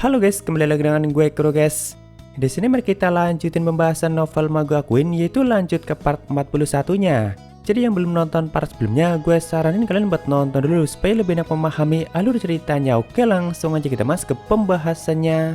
Halo guys, kembali lagi dengan gue Kuro guys. Di sini mari kita lanjutin pembahasan novel Mago Queen, yaitu lanjut ke part 41-nya. Jadi yang belum nonton part sebelumnya, gue saranin kalian buat nonton dulu supaya lebih enak memahami alur ceritanya. Oke, langsung aja kita masuk ke pembahasannya.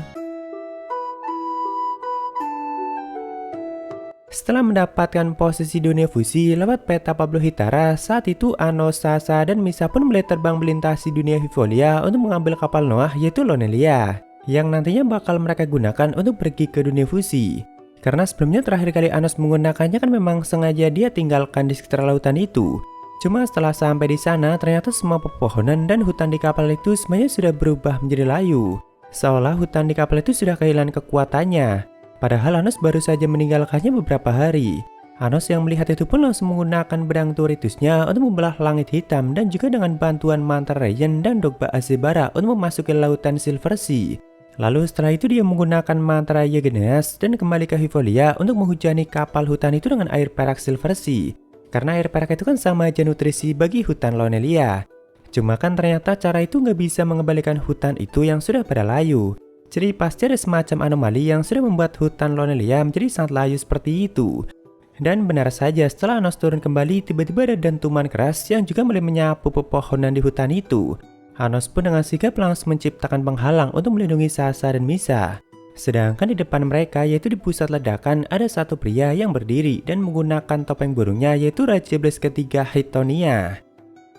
Setelah mendapatkan posisi dunia fusi lewat peta Pablo Hitara, saat itu Ano, Sasa, dan Misa pun mulai terbang melintasi dunia Vivolia untuk mengambil kapal Noah yaitu Lonelia, yang nantinya bakal mereka gunakan untuk pergi ke dunia fusi. Karena sebelumnya terakhir kali Anos menggunakannya kan memang sengaja dia tinggalkan di sekitar lautan itu. Cuma setelah sampai di sana ternyata semua pepohonan dan hutan di kapal itu semuanya sudah berubah menjadi layu. Seolah hutan di kapal itu sudah kehilangan kekuatannya. Padahal Anos baru saja meninggalkannya beberapa hari. Anos yang melihat itu pun langsung menggunakan pedang Turitusnya untuk membelah langit hitam dan juga dengan bantuan mantra Rayen dan Dogba Azebara untuk memasuki lautan Silver Sea. Lalu setelah itu dia menggunakan mantra Yegeneas dan kembali ke Vivolia untuk menghujani kapal hutan itu dengan air perak Silver Sea. Karena air perak itu kan sama aja nutrisi bagi hutan Lonelia. Cuma kan ternyata cara itu nggak bisa mengembalikan hutan itu yang sudah pada layu. Jadi pasti ada semacam anomali yang sudah membuat hutan Lonelia menjadi sangat layu seperti itu. Dan benar saja setelah Anos turun kembali, tiba-tiba ada dentuman keras yang juga mulai menyapu pepohonan di hutan itu. Anos pun dengan sigap langsung menciptakan penghalang untuk melindungi Sasa dan Misa. Sedangkan di depan mereka, yaitu di pusat ledakan, ada satu pria yang berdiri dan menggunakan topeng burungnya, yaitu Raja Iblis ketiga Hitonia.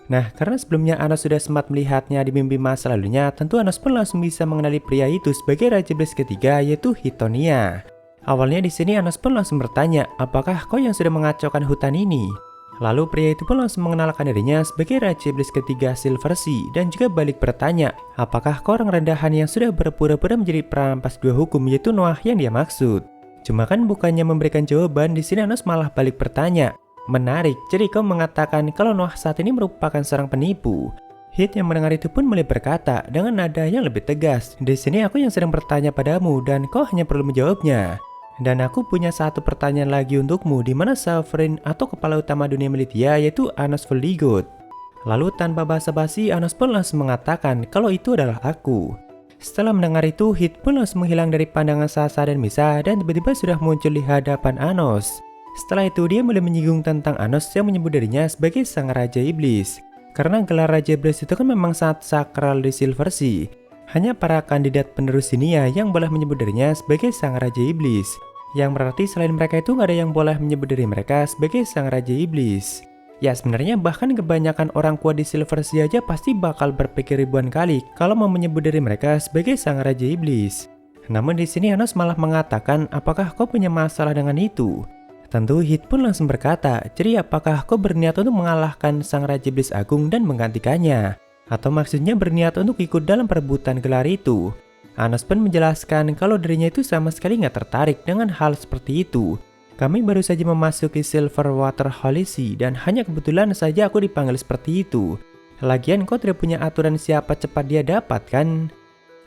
Nah, karena sebelumnya Anos sudah sempat melihatnya di mimpi masa lalunya, tentu Anos pun langsung bisa mengenali pria itu sebagai Raja Iblis ketiga, yaitu Hitonia. Awalnya di sini Anos pun langsung bertanya, apakah kau yang sudah mengacaukan hutan ini? Lalu pria itu pun langsung mengenalkan dirinya sebagai Raja Iblis ketiga Silver Sea dan juga balik bertanya, apakah kau orang rendahan yang sudah berpura-pura menjadi perampas dua hukum yaitu Noah yang dia maksud? Cuma kan bukannya memberikan jawaban, di sini Anos malah balik bertanya, menarik, jadi kau mengatakan kalau Noah saat ini merupakan seorang penipu. Hit yang mendengar itu pun mulai berkata dengan nada yang lebih tegas, di sini aku yang sedang bertanya padamu dan kau hanya perlu menjawabnya. Dan aku punya satu pertanyaan lagi untukmu, di mana Sovereign atau kepala utama dunia militia yaitu Anos Voldigoth. Lalu tanpa basa-basi Anos pun langsung mengatakan kalau itu adalah aku. Setelah mendengar itu, Hit pun langsung menghilang dari pandangan Sasa dan Misa dan tiba-tiba sudah muncul di hadapan Anos. Setelah itu dia mulai menyinggung tentang Anos yang menyebut dirinya sebagai sang Raja Iblis. Karena gelar Raja Iblis itu kan memang sangat sakral di Silver Sea. Hanya para kandidat penerus dunia yang boleh menyebut dirinya sebagai sang Raja Iblis. Yang berarti selain mereka itu nggak ada yang boleh menyebut diri mereka sebagai sang Raja Iblis. Ya sebenarnya bahkan kebanyakan orang kuat di Silver Sea aja pasti bakal berpikir ribuan kali kalau mau menyebut diri mereka sebagai sang Raja Iblis. Namun di sini Anos malah mengatakan, apakah kau punya masalah dengan itu? Tentu Hit pun langsung berkata, jadi apakah kau berniat untuk mengalahkan sang Raja Iblis Agung dan menggantikannya? Atau maksudnya berniat untuk ikut dalam perebutan gelar itu? Anos pun menjelaskan kalau dirinya itu sama sekali nggak tertarik dengan hal seperti itu. Kami baru saja memasuki Silverwater Holy Sea dan hanya kebetulan saja aku dipanggil seperti itu. Lagian kau tidak punya aturan siapa cepat dia dapat kan?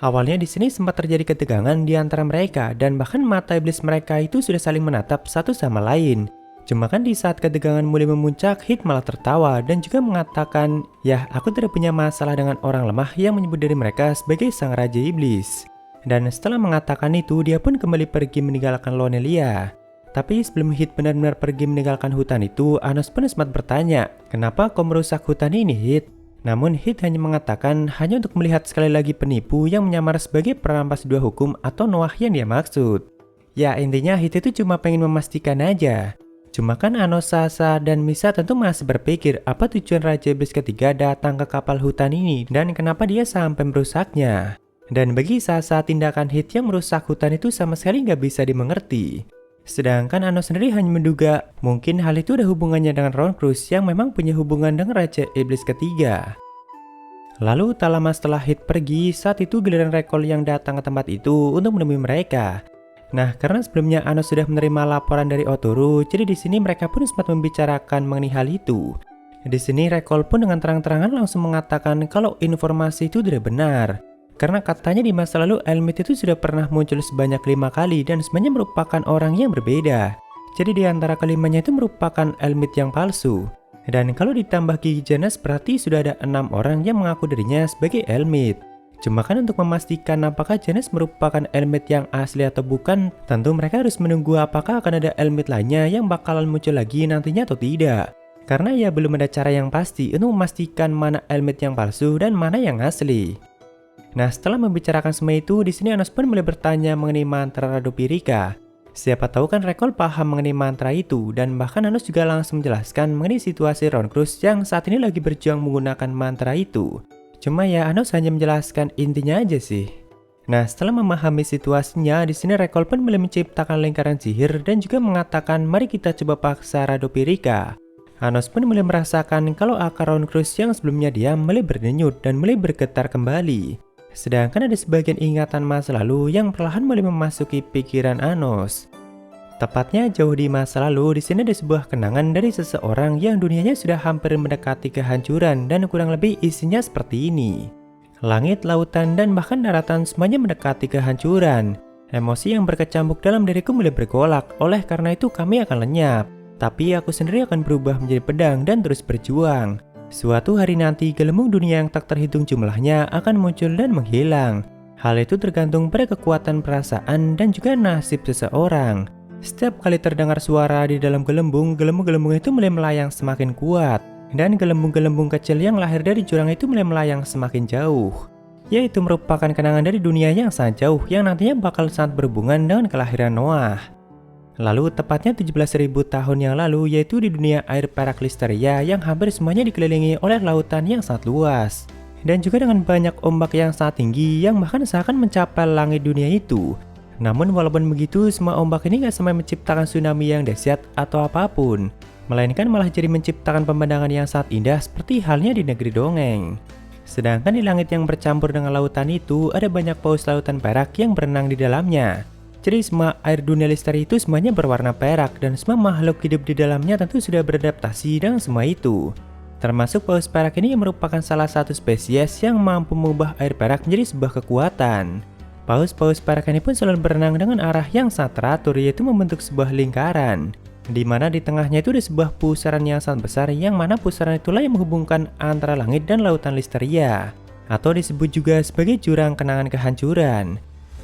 Awalnya di sini sempat terjadi ketegangan di antara mereka dan bahkan mata iblis mereka itu sudah saling menatap satu sama lain. Cuma kan di saat ketegangan mulai memuncak, Hit malah tertawa dan juga mengatakan, ya aku tidak punya masalah dengan orang lemah yang menyebut diri mereka sebagai sang Raja Iblis. Dan setelah mengatakan itu, dia pun kembali pergi meninggalkan Lonelia. Tapi sebelum Hit benar-benar pergi meninggalkan hutan itu, Anos pun sempat bertanya, kenapa kau merusak hutan ini Hit? Namun Hit hanya mengatakan hanya untuk melihat sekali lagi penipu yang menyamar sebagai perampas dua hukum atau Noah yang dia maksud. Ya intinya Hit itu cuma pengen memastikan aja. Cuma kan Anos, Sasa, dan Misa tentu masih berpikir apa tujuan Raja Iblis ketiga datang ke kapal hutan ini dan kenapa dia sampai merusaknya. Dan bagi Sasa, tindakan Hit yang merusak hutan itu sama sekali nggak bisa dimengerti. Sedangkan Anos sendiri hanya menduga mungkin hal itu ada hubungannya dengan Ron Cruz yang memang punya hubungan dengan Raja Iblis ketiga. Lalu tak lama setelah Hit pergi, saat itu giliran Rekol yang datang ke tempat itu untuk menemui mereka. Nah, karena sebelumnya Anos sudah menerima laporan dari Oturu, jadi di sini mereka pun sempat membicarakan mengenai hal itu. Di sini Rekol pun dengan terang-terangan langsung mengatakan kalau informasi itu tidak benar. Karena katanya di masa lalu Elmit itu sudah pernah muncul sebanyak 5 kali dan sebenarnya merupakan orang yang berbeda. Jadi di antara kelimanya itu merupakan Elmit yang palsu. Dan kalau ditambah Gigi Janus berarti sudah ada 6 orang yang mengaku dirinya sebagai Elmit. Cuma kan untuk memastikan apakah Janus merupakan Elmit yang asli atau bukan, tentu mereka harus menunggu apakah akan ada Elmit lainnya yang bakalan muncul lagi nantinya atau tidak. Karena ya belum ada cara yang pasti untuk memastikan mana Elmit yang palsu dan mana yang asli. Nah, setelah membicarakan semua itu, di sini Anos pun mulai bertanya mengenai mantra Radopirika. Siapa tahu kan Recall paham mengenai mantra itu, dan bahkan Anos juga langsung menjelaskan mengenai situasi Ron Cruz yang saat ini lagi berjuang menggunakan mantra itu. Cuma ya Anos hanya menjelaskan intinya aja sih. Nah, setelah memahami situasinya, di sini Recall pun mulai menciptakan lingkaran sihir dan juga mengatakan mari kita coba paksa Radopirika. Anos pun mulai merasakan kalau akar Ron Cruz yang sebelumnya diam mulai berdenyut dan mulai bergetar kembali. Sedangkan ada sebagian ingatan masa lalu yang perlahan mulai memasuki pikiran Anos. Tepatnya jauh di masa lalu, di sini ada sebuah kenangan dari seseorang yang dunianya sudah hampir mendekati kehancuran dan kurang lebih isinya seperti ini. Langit, lautan, dan bahkan daratan semuanya mendekati kehancuran. Emosi yang berkecamuk dalam diriku mulai bergolak, oleh karena itu kami akan lenyap. Tapi aku sendiri akan berubah menjadi pedang dan terus berjuang. Suatu hari nanti gelembung dunia yang tak terhitung jumlahnya akan muncul dan menghilang. Hal itu tergantung pada kekuatan perasaan dan juga nasib seseorang. Setiap kali terdengar suara di dalam gelembung, gelembung-gelembung itu mulai melayang semakin kuat. Dan gelembung-gelembung kecil yang lahir dari jurang itu mulai melayang semakin jauh. Yaitu merupakan kenangan dari dunia yang sangat jauh yang nantinya bakal sangat berhubungan dengan kelahiran Noah. Lalu tepatnya 17.000 tahun yang lalu, yaitu di dunia air perak Listeria yang hampir semuanya dikelilingi oleh lautan yang sangat luas. Dan juga dengan banyak ombak yang sangat tinggi yang bahkan seakan mencapai langit dunia itu. Namun walaupun begitu, semua ombak ini gak sampai menciptakan tsunami yang dahsyat atau apapun. Melainkan malah jadi menciptakan pemandangan yang sangat indah seperti halnya di negeri dongeng. Sedangkan di langit yang bercampur dengan lautan itu, ada banyak paus lautan perak yang berenang di dalamnya. Jadi semua air dunia Listeria itu semuanya berwarna perak dan semua makhluk hidup di dalamnya tentu sudah beradaptasi dengan semua itu. Termasuk paus perak ini yang merupakan salah satu spesies yang mampu mengubah air perak menjadi sebuah kekuatan. Paus-paus perak ini pun selalu berenang dengan arah yang sangat teratur, yaitu membentuk sebuah lingkaran. Di mana di tengahnya itu ada sebuah pusaran yang sangat besar yang mana pusaran itulah yang menghubungkan antara langit dan lautan Listeria. Atau disebut juga sebagai jurang kenangan kehancuran.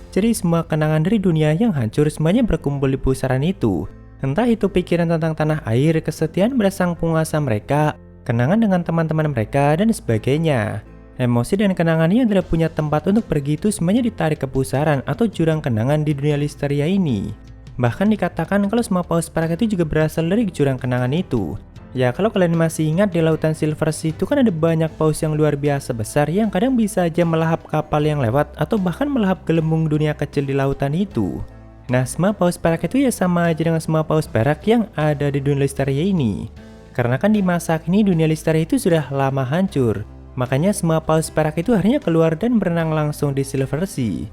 Jadi semua kenangan dari dunia yang hancur semuanya berkumpul di pusaran itu. Entah itu pikiran tentang tanah air, kesetiaan pada sang penguasa mereka, kenangan dengan teman-teman mereka, dan sebagainya. Emosi dan kenangan yang tidak punya tempat untuk pergi itu semuanya ditarik ke pusaran atau jurang kenangan di dunia Listeria ini. Bahkan dikatakan kalau semua paus perak itu juga berasal dari jurang kenangan itu. Ya kalau kalian masih ingat di lautan Silver Sea itu kan ada banyak paus yang luar biasa besar yang kadang bisa aja melahap kapal yang lewat atau bahkan melahap gelembung dunia kecil di lautan itu. Nah semua paus perak itu ya sama aja dengan semua paus perak yang ada di dunia Listeria ini. Karena kan di masa kini dunia Listeria itu sudah lama hancur. Makanya semua paus perak itu akhirnya keluar dan berenang langsung di Silver Sea.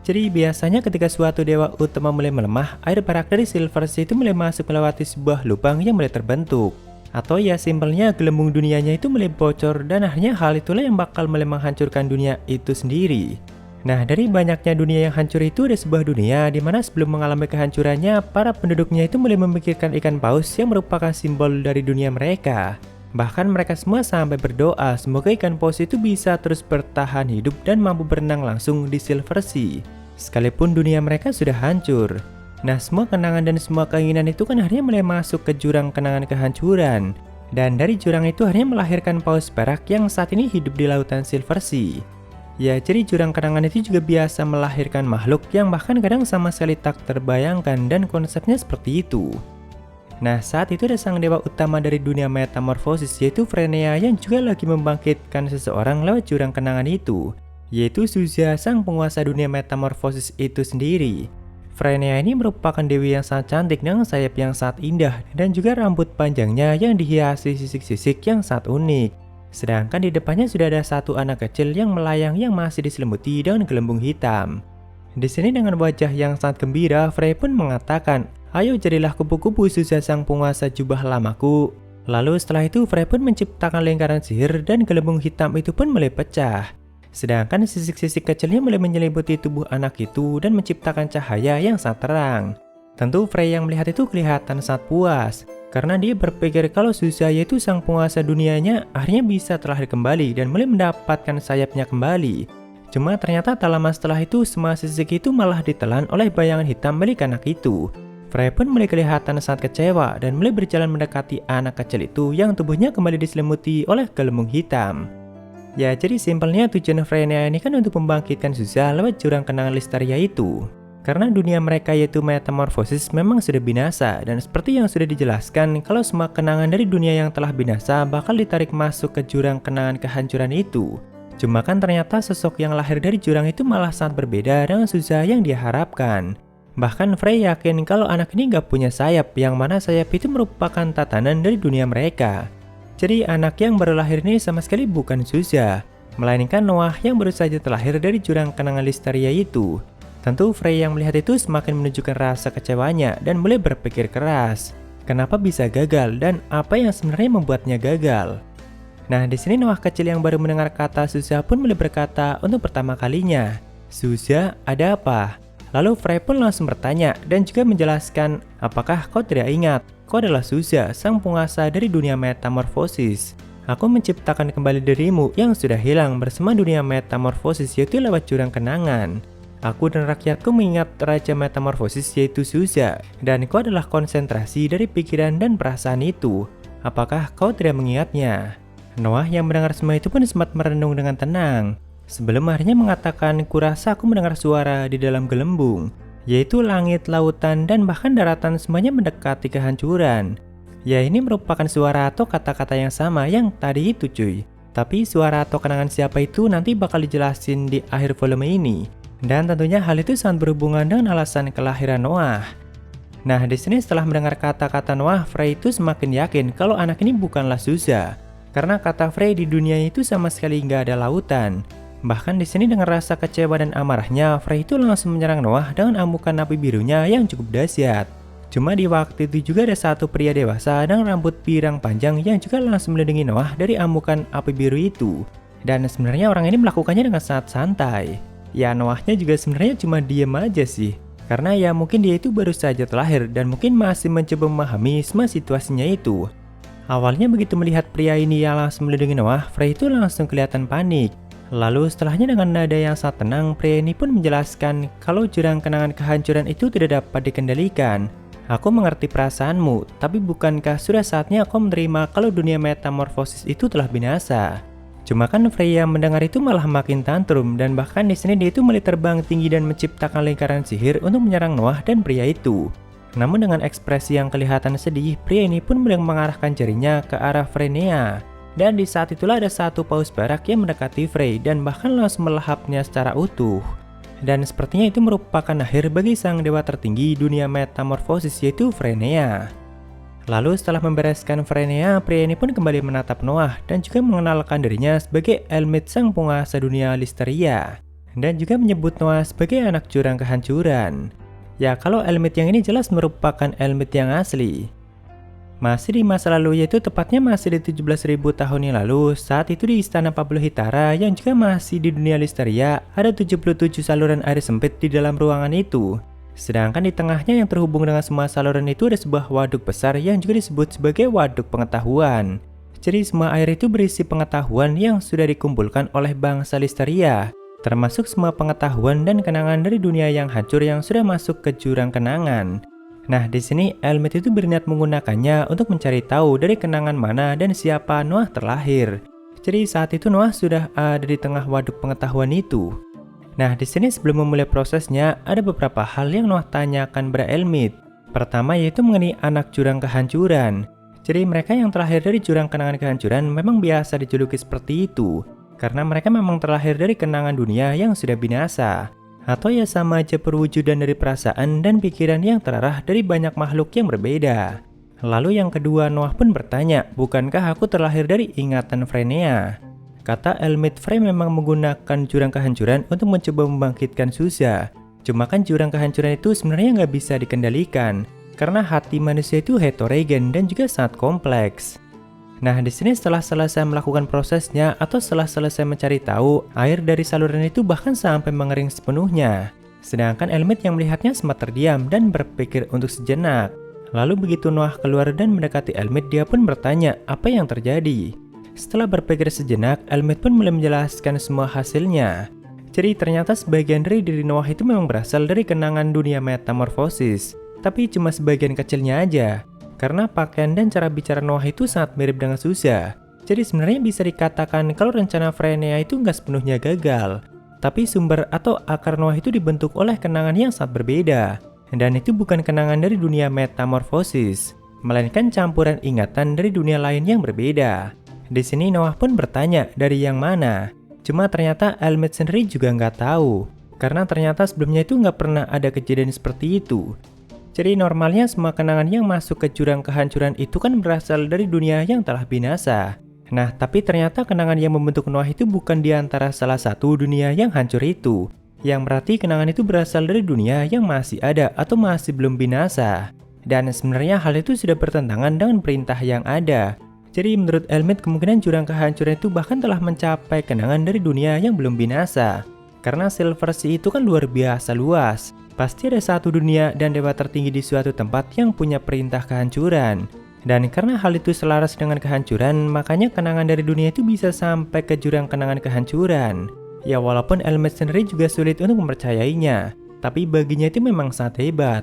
Jadi biasanya ketika suatu dewa utama mulai melemah, air perak dari Silver Sea itu mulai masuk melewati sebuah lubang yang mulai terbentuk. Atau ya simpelnya gelembung dunianya itu mulai bocor dan akhirnya hal itulah yang bakal mulai menghancurkan dunia itu sendiri. Nah dari banyaknya dunia yang hancur itu ada sebuah dunia di mana sebelum mengalami kehancurannya, para penduduknya itu mulai memikirkan ikan paus yang merupakan simbol dari dunia mereka. Bahkan mereka semua sampai berdoa semoga ikan paus itu bisa terus bertahan hidup dan mampu berenang langsung di Silver Sea. Sekalipun dunia mereka sudah hancur. Nah semua kenangan dan semua keinginan itu kan akhirnya mulai masuk ke jurang kenangan kehancuran. Dan dari jurang itu akhirnya melahirkan paus perak yang saat ini hidup di lautan Silver Sea. Ya jadi jurang kenangan itu juga biasa melahirkan makhluk yang bahkan kadang sama sekali tak terbayangkan dan konsepnya seperti itu. Nah saat itu ada sang dewa utama dari dunia metamorfosis yaitu Frenea yang juga lagi membangkitkan seseorang lewat jurang kenangan itu. Yaitu Suza sang penguasa dunia metamorfosis itu sendiri. Frenea ini merupakan dewi yang sangat cantik dengan sayap yang sangat indah dan juga rambut panjangnya yang dihiasi sisik-sisik yang sangat unik. Sedangkan di depannya sudah ada satu anak kecil yang melayang yang masih diselimuti dengan gelembung hitam. Di sini dengan wajah yang sangat gembira, Frey pun mengatakan, "Ayo jadilah kupu-kupu Suza sang penguasa jubah lamaku." Lalu setelah itu Frey pun menciptakan lingkaran sihir dan gelembung hitam itu pun mulai pecah. Sedangkan sisik-sisik kecilnya mulai menyelimuti tubuh anak itu dan menciptakan cahaya yang sangat terang. Tentu Frey yang melihat itu kelihatan sangat puas, karena dia berpikir kalau Suza yaitu sang penguasa dunianya akhirnya bisa terlahir kembali dan mulai mendapatkan sayapnya kembali. Cuma ternyata tak lama setelah itu semua sisik itu malah ditelan oleh bayangan hitam milik anak itu. Frey pun mulai kelihatan sangat kecewa dan mulai berjalan mendekati anak kecil itu yang tubuhnya kembali diselimuti oleh gelembung hitam. Ya, jadi simpelnya tujuan Freynia ini kan untuk membangkitkan Zusa lewat jurang kenangan Listeria itu. Karena dunia mereka yaitu metamorfosis memang sudah binasa, dan seperti yang sudah dijelaskan kalau semua kenangan dari dunia yang telah binasa bakal ditarik masuk ke jurang kenangan kehancuran itu. Cuma kan ternyata sosok yang lahir dari jurang itu malah sangat berbeda dengan Zusa yang dia harapkan. Bahkan Frey yakin kalau anak ini gak punya sayap, yang mana sayap itu merupakan tatanan dari dunia mereka. Jadi anak yang baru lahir ini sama sekali bukan Zusa, melainkan Noah yang baru saja terlahir dari jurang kenangan Listeria itu. Tentu Frey yang melihat itu semakin menunjukkan rasa kecewanya dan mulai berpikir keras. Kenapa bisa gagal dan apa yang sebenarnya membuatnya gagal? Nah, di sini Noah kecil yang baru mendengar kata Zusa pun mulai berkata untuk pertama kalinya, "Zusa, ada apa?" Lalu Frey pun langsung bertanya dan juga menjelaskan, "Apakah kau tidak ingat? Kau adalah Zusa, sang penguasa dari dunia metamorfosis. Aku menciptakan kembali dirimu yang sudah hilang bersama dunia metamorfosis yaitu lewat jurang kenangan. Aku dan rakyatku mengingat Raja Metamorfosis yaitu Zusa, dan kau adalah konsentrasi dari pikiran dan perasaan itu. Apakah kau tidak mengingatnya?" Noah yang mendengar semua itu pun sempat merenung dengan tenang. Sebelum akhirnya mengatakan, "Kurasa aku mendengar suara di dalam gelembung, yaitu langit, lautan, dan bahkan daratan semuanya mendekati kehancuran." Ya, ini merupakan suara atau kata-kata yang sama yang tadi itu cuy. Tapi suara atau kenangan siapa itu nanti bakal dijelasin di akhir volume ini. Dan tentunya hal itu sangat berhubungan dengan alasan kelahiran Noah. Nah, di sini setelah mendengar kata-kata Noah, Frey itu semakin yakin kalau anak ini bukanlah Zusa. Karena kata Frey di dunia itu sama sekali nggak ada lautan. Bahkan di sini dengan rasa kecewa dan amarahnya, Frey itu langsung menyerang Noah dengan amukan api birunya yang cukup dahsyat. Cuma di waktu itu juga ada satu pria dewasa dengan rambut pirang panjang yang juga langsung melindungi Noah dari amukan api biru itu. Dan sebenarnya orang ini melakukannya dengan sangat santai. Ya, Noahnya juga sebenarnya cuma diem aja sih. Karena ya mungkin dia itu baru saja terlahir dan mungkin masih mencoba memahami semua situasinya itu. Awalnya begitu melihat pria ini yang langsung melindungi Noah, Frey itu langsung kelihatan panik. Lalu setelahnya dengan nada yang sangat tenang, pria ini pun menjelaskan kalau jurang kenangan kehancuran itu tidak dapat dikendalikan. Aku mengerti perasaanmu, tapi bukankah sudah saatnya kau menerima kalau dunia metamorfosis itu telah binasa? Cuma kan Frey yang mendengar itu malah makin tantrum, dan bahkan di sini dia itu mulai terbang tinggi dan menciptakan lingkaran sihir untuk menyerang Noah dan pria itu. Namun dengan ekspresi yang kelihatan sedih, pria ini pun mulai mengarahkan jarinya ke arah Freynia. Dan di saat itulah ada satu paus perak yang mendekati Frey dan bahkan langsung melahapnya secara utuh. Dan sepertinya itu merupakan akhir bagi sang dewa tertinggi dunia metamorfosis yaitu Freynia. Lalu setelah membereskan Freynia, pria ini pun kembali menatap Noah dan juga mengenalkan dirinya sebagai Elmit sang penguasa dunia Listeria. Dan juga menyebut Noah sebagai anak jurang kehancuran. Ya, kalau Elmit yang ini jelas merupakan Elmit yang asli. Masih di masa lalu, yaitu tepatnya masih di 17.000 tahun yang lalu, saat itu di Istana Pablohitara yang juga masih di dunia Listeria, ada 77 saluran air sempit di dalam ruangan itu. Sedangkan di tengahnya yang terhubung dengan semua saluran itu ada sebuah waduk besar yang juga disebut sebagai waduk pengetahuan. Jadi semua air itu berisi pengetahuan yang sudah dikumpulkan oleh bangsa Listeria, termasuk semua pengetahuan dan kenangan dari dunia yang hancur yang sudah masuk ke jurang kenangan. Nah, di sini Elmit itu berniat menggunakannya untuk mencari tahu dari kenangan mana dan siapa Noah terlahir. Jadi saat itu Noah sudah ada di tengah waduk pengetahuan itu. Nah, di sini sebelum memulai prosesnya, ada beberapa hal yang Noah tanyakan pada Elmit. Pertama yaitu mengenai anak jurang kehancuran. Jadi mereka yang terlahir dari jurang kenangan kehancuran memang biasa dijuluki seperti itu, karena mereka memang terlahir dari kenangan dunia yang sudah binasa. Atau ya sama aja perwujudan dari perasaan dan pikiran yang terarah dari banyak makhluk yang berbeda. Lalu yang kedua, Noah pun bertanya, bukankah aku terlahir dari ingatan Freynia? Kata Elmit, Frey memang menggunakan jurang kehancuran untuk mencoba membangkitkan Zusa. Cuma kan jurang kehancuran itu sebenarnya nggak bisa dikendalikan, karena hati manusia itu heterogen dan juga sangat kompleks. Nah, di sini setelah selesai melakukan prosesnya atau setelah selesai mencari tahu, air dari saluran itu bahkan sampai mengering sepenuhnya. Sedangkan Elmit yang melihatnya sempat terdiam dan berpikir untuk sejenak. Lalu begitu Noah keluar dan mendekati Elmit, dia pun bertanya apa yang terjadi. Setelah berpikir sejenak, Elmit pun mulai menjelaskan semua hasilnya. Jadi ternyata sebagian dari diri Noah itu memang berasal dari kenangan dunia metamorfosis, tapi cuma sebagian kecilnya aja. Karena pakaian dan cara bicara Noah itu sangat mirip dengan Suza. Jadi sebenarnya bisa dikatakan kalau rencana Phrenia itu nggak sepenuhnya gagal. Tapi sumber atau akar Noah itu dibentuk oleh kenangan yang sangat berbeda. Dan itu bukan kenangan dari dunia metamorfosis, melainkan campuran ingatan dari dunia lain yang berbeda. Di sini Noah pun bertanya dari yang mana. Cuma ternyata Elmet sendiri juga nggak tahu, karena ternyata sebelumnya itu nggak pernah ada kejadian seperti itu. Jadi normalnya semua kenangan yang masuk ke jurang kehancuran itu kan berasal dari dunia yang telah binasa. Nah, tapi ternyata kenangan yang membentuk Noah itu bukan di antara salah satu dunia yang hancur itu. Yang berarti kenangan itu berasal dari dunia yang masih ada atau masih belum binasa. Dan sebenarnya hal itu sudah bertentangan dengan perintah yang ada. Jadi menurut Elmet kemungkinan jurang kehancuran itu bahkan telah mencapai kenangan dari dunia yang belum binasa. Karena Silver Sea itu kan luar biasa luas. Pasti ada satu dunia dan dewa tertinggi di suatu tempat yang punya perintah kehancuran. Dan karena hal itu selaras dengan kehancuran, makanya kenangan dari dunia itu bisa sampai ke jurang kenangan kehancuran. Ya walaupun Elmet sendiri juga sulit untuk mempercayainya, tapi baginya itu memang sangat hebat.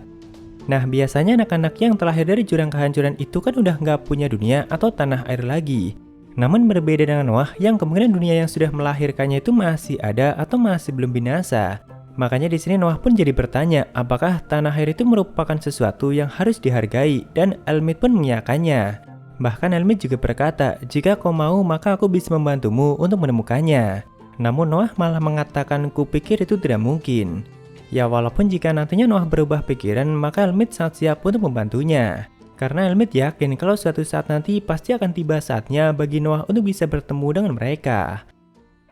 Nah, biasanya anak-anak yang terlahir dari jurang kehancuran itu kan udah nggak punya dunia atau tanah air lagi. Namun berbeda dengan Noah yang kemungkinan dunia yang sudah melahirkannya itu masih ada atau masih belum binasa. Makanya di sini Noah pun jadi bertanya, apakah tanah air itu merupakan sesuatu yang harus dihargai, dan Elmet pun mengiyakannya. Bahkan Elmet juga berkata, jika kau mau maka aku bisa membantumu untuk menemukannya. Namun Noah malah mengatakan, kupikir itu tidak mungkin. Ya walaupun jika nantinya Noah berubah pikiran, maka Elmet sangat siap untuk membantunya. Karena Elmet yakin kalau suatu saat nanti pasti akan tiba saatnya bagi Noah untuk bisa bertemu dengan mereka.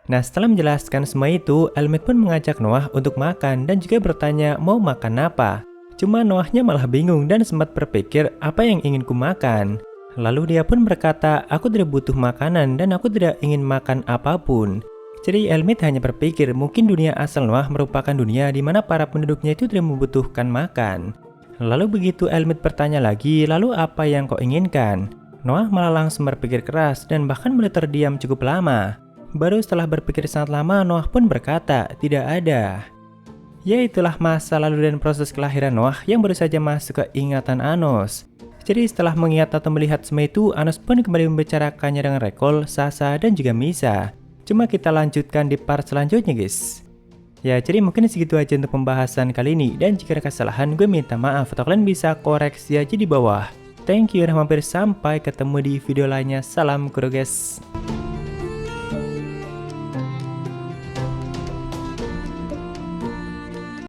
Nah, setelah menjelaskan semua itu, Elmet pun mengajak Noah untuk makan dan juga bertanya mau makan apa. Cuma Noahnya malah bingung dan sempat berpikir apa yang ingin ku makan. Lalu dia pun berkata, aku tidak butuh makanan dan aku tidak ingin makan apapun. Jadi Elmet hanya berpikir mungkin dunia asal Noah merupakan dunia di mana para penduduknya itu tidak membutuhkan makan. Lalu begitu Elmet bertanya lagi, lalu apa yang kau inginkan? Noah malah langsung berpikir keras dan bahkan mulai terdiam cukup lama. Baru setelah berpikir sangat lama, Noah pun berkata, tidak ada. Ya itulah masa lalu dan proses kelahiran Noah yang baru saja masuk ke ingatan Anos. Jadi setelah mengingat atau melihat semua itu, Anos pun kembali membicarakannya dengan Rekol, Sasa, dan juga Misa. Cuma kita lanjutkan di part selanjutnya guys. Ya jadi mungkin segitu aja untuk pembahasan kali ini. Dan jika ada kesalahan gue minta maaf atau kalian bisa koreksi aja di bawah. Thank you udah mampir, sampai ketemu di video lainnya. Salam kuro guys.